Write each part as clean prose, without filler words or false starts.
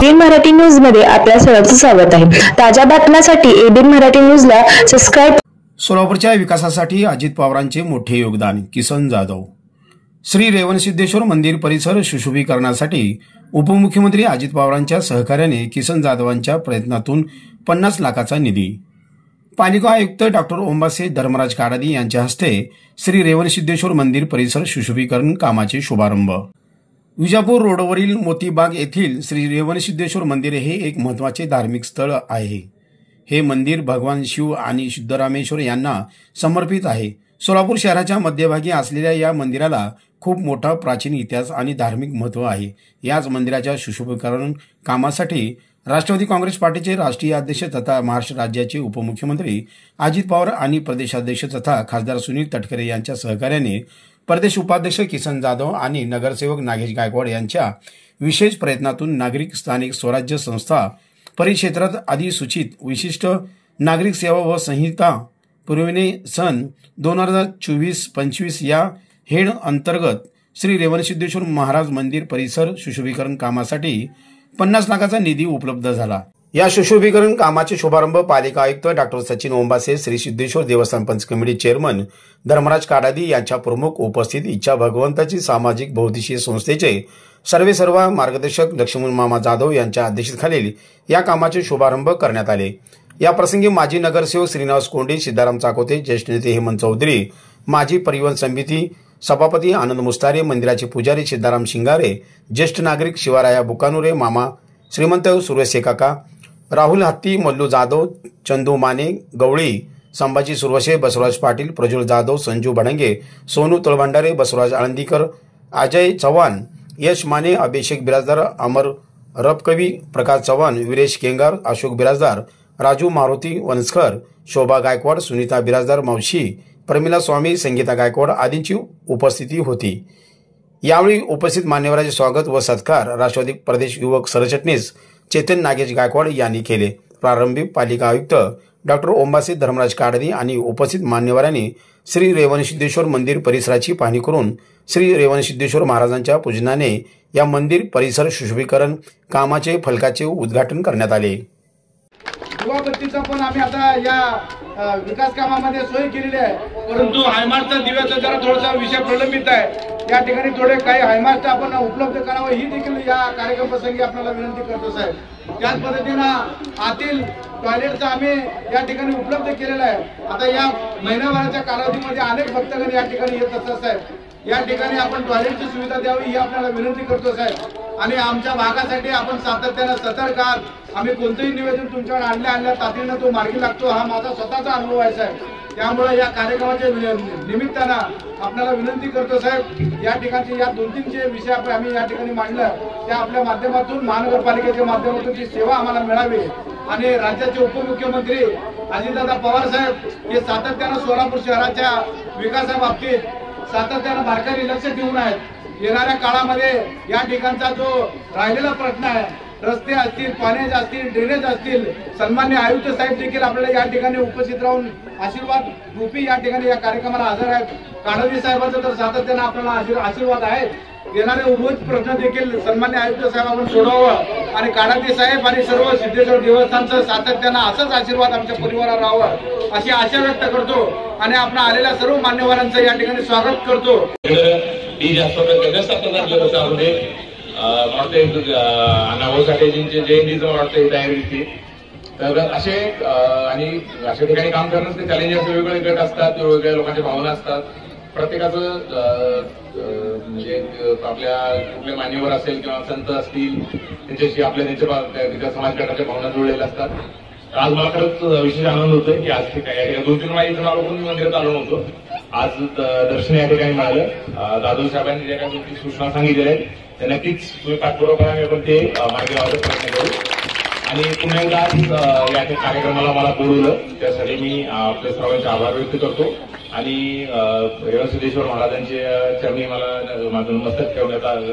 ABN Marathi news मध्ये आपल्या सर्वांचं स्वागत आहे। ताज्या बातम्यांसाठी एबीएन मराठी न्यूजला सबस्क्राइब। सोलापूरच्या विकासासाठी अजित पवारांचे मोठे योगदान। किसन जाधव। श्री रेवणसिद्धेश्वर मंदिर परिसर सुशोभीकरणासाठी उपमुख्यमंत्री अजित पवारांच्या सहकार्याने किसन जाधवांच्या प्रयत्नातून 50 लाखाचा निधी। पालिका आयुक्त डॉक्टर ओंबासे धर्मराज काडादी यांच्या हस्ते श्री रेवणसिद्धेश्वर मंदिर परिसर सुशोभीकरण कामाचे शुभारंभ। विजापूर रोडवरील मोतीबाग येथील श्री रेवणसिद्धेश्वर मंदिर हे एक महत्त्वाचे धार्मिक स्थळ आहे। हे मंदिर भगवान शिव आणि सिद्धरामेश्वर यांना समर्पित आहे। सोलापूर शहराच्या मध्यभागी असलेल्या या मंदिराला खूप मोठा प्राचीन इतिहास आणि धार्मिक महत्त्व आहे। याच मंदिराच्या सुशोभीकरण कामासाठी राष्ट्रवादी काँग्रेस पार्टीचे राष्ट्रीय अध्यक्ष तथा महाराष्ट्र राज्याचे उपमुख्यमंत्री अजित पवार आणि प्रदेशाध्यक्ष तथा खासदार सुनील तटकरे यांच्या सहकार्याने प्रदेश उपाध्यक्ष किसन जाधव आणि नगरसेवक नागेश गायकवाड यांच्या विशेष प्रयत्नातून नागरिक स्थानिक स्वराज्य संस्था परिक्षेत्रात अधिसूचित विशिष्ट नागरिक सेवा व संहिता पुरविणे सन 2024-25 या हेड अंतर्गत श्री रेवणसिद्धेश्वर महाराज मंदिर परिसर सुशोभीकरण कामासाठी 50 लाखाचा निधी उपलब्ध झाला। या सुशोभीकरण कामाचे शुभारंभ पालिका आयुक्त डॉक्टर सचिन ओंबासे, श्री सिद्धेश्वर देवस्थान पंच कमिटी चेअरमन धर्मराज काडादी यांच्या प्रमुख उपस्थित इच्छा भगवंताची सामाजिक बहुद्देशीय संस्थेचे सर्वेसर्वा मार्गदर्शक लक्ष्मण मामा जाधव यांच्या अध्यक्षतेखाली या कामाचे शुभारंभ करण्यात आले। या प्रसंगी माजी नगरसेवक श्रीनिवास कोंडे, सिद्धाराम चाकोते, ज्येष्ठ नेते हेमंत चौधरी, माजी परिवहन समिती सभापती आनंद मुस्तारे, मंदिराचे पुजारी सिद्धाराम शिंगारे, ज्येष्ठ नागरिक शिवाराया बुकानुरे, मामा श्रीमंत सुरेश काका, राहुल हत्ती, मल्लू जाधव, चंदू माने, गवळी, संभाजी सुरवशे, बसवराज पाटील, प्रज्वल जाधव, संजू भडंगे, सोनू तळभंडारे, बसवराज आळंदीकर, अजय चव्हाण, यश माने, अभिषेक बिराजदार, अमर रबकवी, प्रकाश चव्हाण, वीरेश केंगार, अशोक बिराजदार, राजू मारुती वनस्कर, शोभा गायकवाड, सुनीता बिराजदार मावशी, प्रमिला स्वामी, संगीता गायकवाड आदींची उपस्थिती होती। यावेळी उपस्थित मान्यवरांचे स्वागत व सत्कार राष्ट्रवादी प्रदेश युवक सरचिटणीस चेतन नागेश गायकवाड यांनी केले। प्रारंभी पालिका आयुक्त डॉक्टर ओंबासे धर्मराज काडादी आणि उपस्थित मान्यवरांनी श्री रेवणसिद्धेश्वर मंदिर परिसराची पाहणी करून श्री रेवणसिद्धेश्वर महाराजांच्या पूजनाने या मंदिर परिसर सुशोभीकरण कामाचे फलकाचे उद्घाटन करण्यात आले। दिवाबत्तीचा पण आम्ही आता या विकास कामामध्ये सोय केलेली आहे, परंतु हायमार्टचा दिव्याचा जरा थोडासा विषय प्रलंबित आहे। या ठिकाणी थोडे काही हायमार्ट आपण उपलब्ध करावं ही देखील या कार्यक्रम प्रसंगी आपल्याला विनंती करतो साहेब। त्याच पद्धतीनं आतील टॉयलेटचा आम्ही या ठिकाणी उपलब्ध केलेला आहे। आता या महिनाभराच्या कालावधीमध्ये अनेक भक्तगण या ठिकाणी येत असतात साहेब। या ठिकाणी आपण टॉयलेटची सुविधा द्यावी ही आपल्याला विनंती करतो साहेब। आणि आमच्या भागासाठी आपण सातत्याने सतर्क आहात। आम्ही कोणतेही निवेदन तुमच्यावर आणल्या तातडीने तो मार्गी लागतो हा माझा स्वतःचा अनुभव आहे साहेब। त्यामुळे या कार्यक्रमाच्या निमित्तानं आपल्याला विनंती करतो साहेब, या ठिकाणचे या 2-3 जे विषय आम्ही या ठिकाणी मांडलं त्या आपल्या माध्यमातून महानगरपालिकेच्या माध्यमातून ती सेवा आम्हाला मिळावी। आणि राज्याचे उपमुख्यमंत्री अजितदादा पवार साहेब हे सातत्यानं सोलापूर शहराच्या विकासाबाबतीत सातत्यानं बारकाईने लक्ष ठेवून आहेत। येणाऱ्या काळामध्ये या ठिकाणचा जो राहिलेला प्रश्न आहे, रस्ते असतील, पाण्याचे असतील, ड्रेनेज असतील, सन्मान्य आयुक्त साहेब देखील आपल्याला या ठिकाणी उपस्थित राहून आशीर्वाद रूपी या ठिकाणी या कार्यक्रमाला हजर आहेत। काडादी साहेबांचा तर सातत्यानं आपल्याला आशीर्वाद आहे। येणारे उर्वरित प्रश्न देखील सन्मान्य आयुक्त साहेब आपण सोडवावं आणि काडादी साहेब आणि सर्व सिद्धेश्वर देवस्थानचं सातत्यानं असंच आशीर्वाद आमच्या परिवारावर राहावं अशी आशा व्यक्त करतो आणि आपण आलेल्या सर्व मान्यवरांचं या ठिकाणी स्वागत करतो। जयंतीचं वाटतं तयारी तर असे आणि अशा ठिकाणी काम करण्याचे चॅलेंजेस वेगवेगळे गट असतात, वेगवेगळ्या लोकांच्या भावना असतात। प्रत्येकाचं म्हणजे आपल्या कुठले मान्यवर असेल किंवा संत असतील त्यांच्याशी आपल्या त्यांच्या समाज गटाच्या भावना जुळलेल्या असतात। आज मला खरंच विशेष आनंद होतोय की आज ठिकाणी 2-3 वेळा इथून आलो पण मंदिरात आलो नव्हतो। आज दर्शन या ठिकाणी मिळालं। जाधव साहेबांनी ज्या काही गोष्टी सूचना सांगितलेल्या आहेत त्या नक्कीच तुम्ही पाठपुरावा करा, आपण ते मार्गी लावण्याचा प्रयत्न करू। आणि पुन्हा एकदा आज या कार्यक्रमाला मला बोलवलं त्यासाठी मी आपल्या सर्वांचे आभार व्यक्त करतो। आणि रेवणसिद्धेश्वर महाराजांच्या चरणी मला माझं मस्तक ठेवण्याचा आज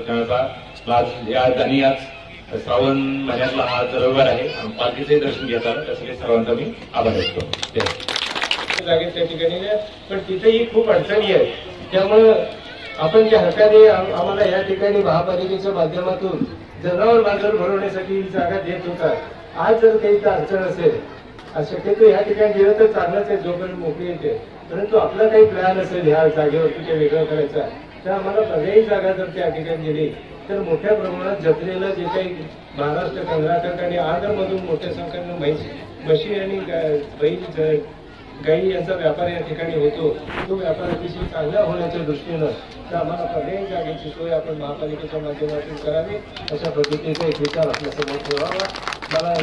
श्रावण महिन्यातला हा रविवार आहे आणि पालखीचे दर्शन घेता त्यासाठी सर्वांचा मी आभार व्यक्त करतो। जागेत त्या ठिकाणी पण तिथेही खूप अडचणी आहेत, त्यामुळे आपण ज्या हक्काने आम्हाला या ठिकाणी महापालिकेच्या माध्यमातून जनावर बाजार भरवण्यासाठी ही जागा देत होता, आज जर काही अडचण असेल, शक्यतो या ठिकाणी दिलं तर चांगलंच आहे जोपर्यंत मोकळी येते, परंतु आपला काही प्लॅन असेल ह्या जागेवरती ते वेगळं करायचा, तर आम्हाला पर्यायी जागा जर त्या ठिकाणी दिली तर मोठ्या प्रमाणात जत्रेला जे काही महाराष्ट्र, कर्नाटक आणि आंध्रमधून मोठ्या संख्येनं म्हशी आणि बैल गाई यांचा व्यापार या ठिकाणी होतो, तो व्यापार अतिशय चांगला होण्याच्या दृष्टीनं तर आम्हाला पर्यायी जागेची सोय आपण महापालिकेच्या माध्यमातून करावी, अशा पद्धतीचा एक विचार आपल्यासमोर ठेवावा. मला